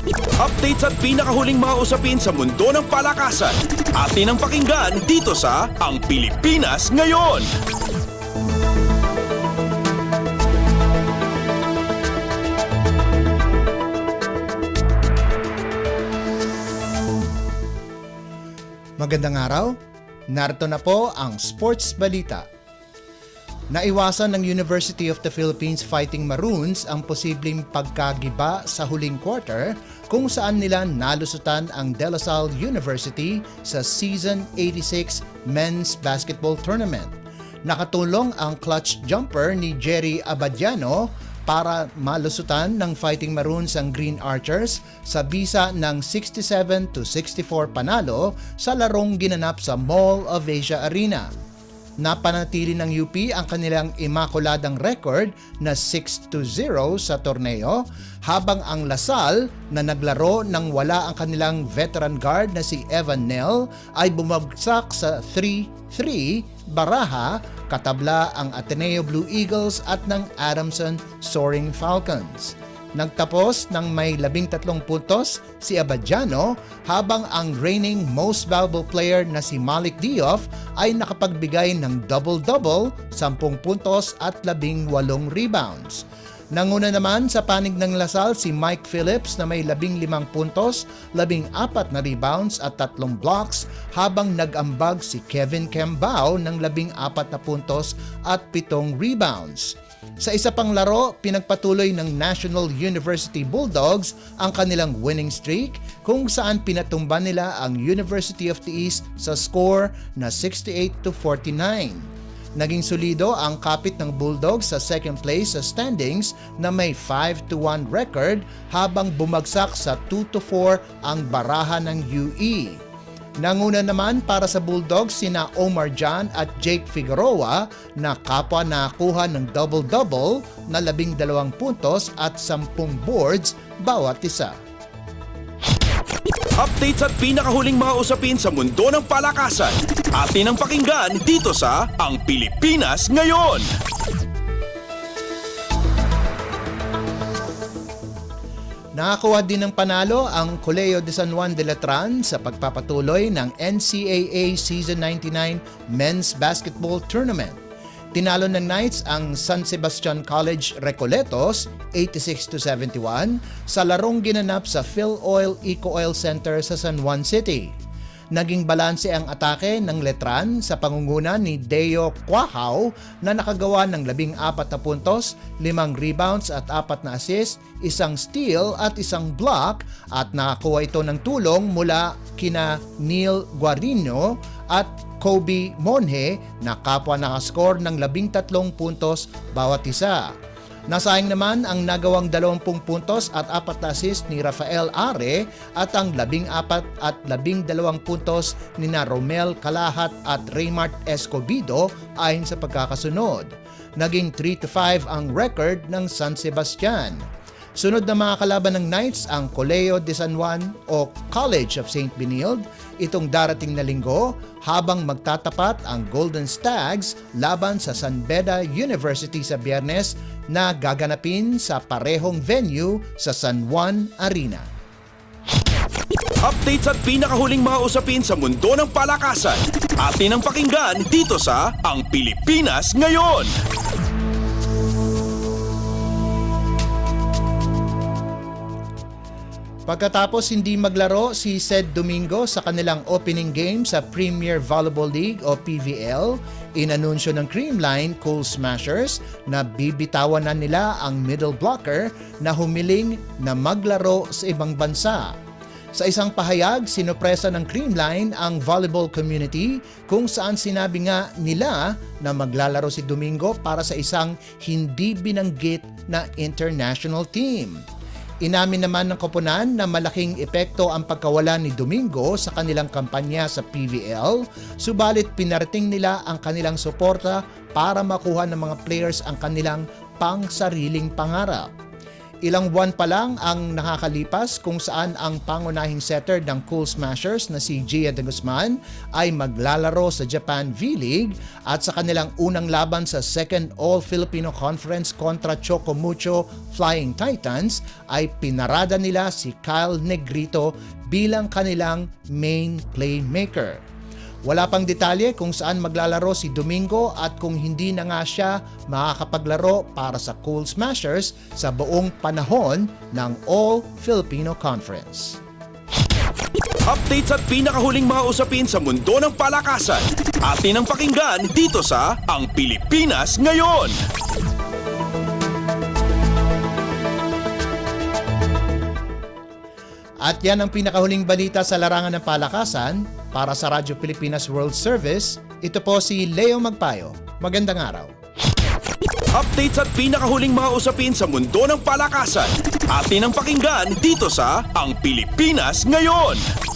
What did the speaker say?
Updates at pinakahuling mga usapin sa mundo ng palakasan. Atin ang pakinggan dito sa Ang Pilipinas Ngayon. Magandang araw. Narito na po ang Sports Balita. Naiwasan ng University of the Philippines Fighting Maroons ang posibleng pagkagiba sa huling quarter kung saan nila nalusutan ang De La Salle University sa Season 86 Men's Basketball Tournament. Nakatulong ang clutch jumper ni Jerry Abadiano para malusutan ng Fighting Maroons ang Green Archers sa bisa ng 67-64 panalo sa larong ginanap sa Mall of Asia Arena. Napanatili ng UP ang kanilang imakuladang record na 6-0 sa torneo, habang ang Lasal na naglaro nang wala ang kanilang veteran guard na si Evan Nell ay bumagsak sa 3-3 baraha katabla ang Ateneo Blue Eagles at ng Adamson Soaring Falcons. Nagtapos ng may 13 puntos si Abadiano, habang ang reigning most valuable player na si Malik Diouf ay nakapagbigay ng double-double, 10 puntos at 18 rebounds. Nanguna naman sa panig ng Lasal si Mike Phillips na may 15 puntos, 14 na rebounds at 3 blocks, habang nag-ambag si Kevin Kembao ng 14 na puntos at 7 rebounds. Sa isa pang laro, pinagpatuloy ng National University Bulldogs ang kanilang winning streak kung saan pinatumba nila ang University of the East sa score na 68-49. Naging solido ang kapit ng Bulldogs sa second place sa standings na may 5-1 record, habang bumagsak sa 2-4 ang baraha ng UE. Nanguna naman para sa Bulldogs sina Omar Jan at Jake Figueroa na kapwa nakakuha ng double-double na 12 puntos at 10 boards bawat isa. Updates at pinakahuling mga usapin sa mundo ng palakasan. Atin ang pakinggan dito sa Ang Pilipinas Ngayon. Nakakuha din ng panalo ang Colegio de San Juan de Letran sa pagpapatuloy ng NCAA Season 99 Men's Basketball Tournament. Tinalo ng Knights ang San Sebastian College Recoletos 86-71 sa larong ginanap sa Philoil Eco Oil Center sa San Juan City. Naging balanse ang atake ng Letran sa pangunguna ni Deo Quahao na nakagawa ng 14 na puntos, 5 rebounds at 4 na assist, 1 steal at 1 block, at nakakuha ito ng tulong mula kina Neil Guarino at Kobe Monhe na kapwa nakascore ng 13 puntos bawat isa. Nasayang naman ang nagawang 20 puntos at 4 na assist ni Rafael Are at ang 14 at 12 puntos ni na Romel Calahat at Raymart Escobido ayon sa pagkakasunod. Naging 3-5 ang record ng San Sebastian. Sunod na mga kalaban ng Knights ang Colegio de San Juan o College of St. Benilde itong darating na linggo, habang magtatapat ang Golden Stags laban sa San Beda University sa Biyernes na gaganapin sa parehong venue sa San Juan Arena. Updates at pinakahuling mga usapin sa mundo ng palakasan. Atin ang pakinggan dito sa Ang Pilipinas Ngayon. Pagkatapos hindi maglaro si Ced Domingo sa kanilang opening game sa Premier Volleyball League o PVL, inanunsyo ng Creamline Cool Smashers na bibitawan na nila ang middle blocker na humiling na maglaro sa ibang bansa. Sa isang pahayag, sinopresa ng Creamline ang volleyball community kung saan sinabi nga nila na maglalaro si Domingo para sa isang hindi binanggit na international team. Inamin naman ng koponan na malaking epekto ang pagkawala ni Domingo sa kanilang kampanya sa PVL, subalit pinarating nila ang kanilang suporta para makuha ng mga players ang kanilang pang-sariling pangarap. Ilang buwan pa lang ang nakakalipas kung saan ang pangunahing setter ng Cool Smashers na si Gia de Guzman ay maglalaro sa Japan V-League at sa kanilang unang laban sa Second All-Filipino Conference kontra Chocomucho Flying Titans ay pinarada nila si Kyle Negrito bilang kanilang main playmaker. Wala pang detalye kung saan maglalaro si Domingo at kung hindi na nga siya makakapaglaro para sa Cool Smashers sa buong panahon ng All-Filipino Conference. Updates at pinakahuling mga usapin sa mundo ng palakasan. Atin ang pakinggan dito sa Ang Pilipinas Ngayon. At yan ang pinakahuling balita sa larangan ng palakasan. Para sa Radyo Pilipinas World Service, ito po si Leo Magpayo. Magandang araw. Updates at pinakahuling mga usapin sa mundo ng palakasan. Atin ang pakinggan dito sa Ang Pilipinas Ngayon.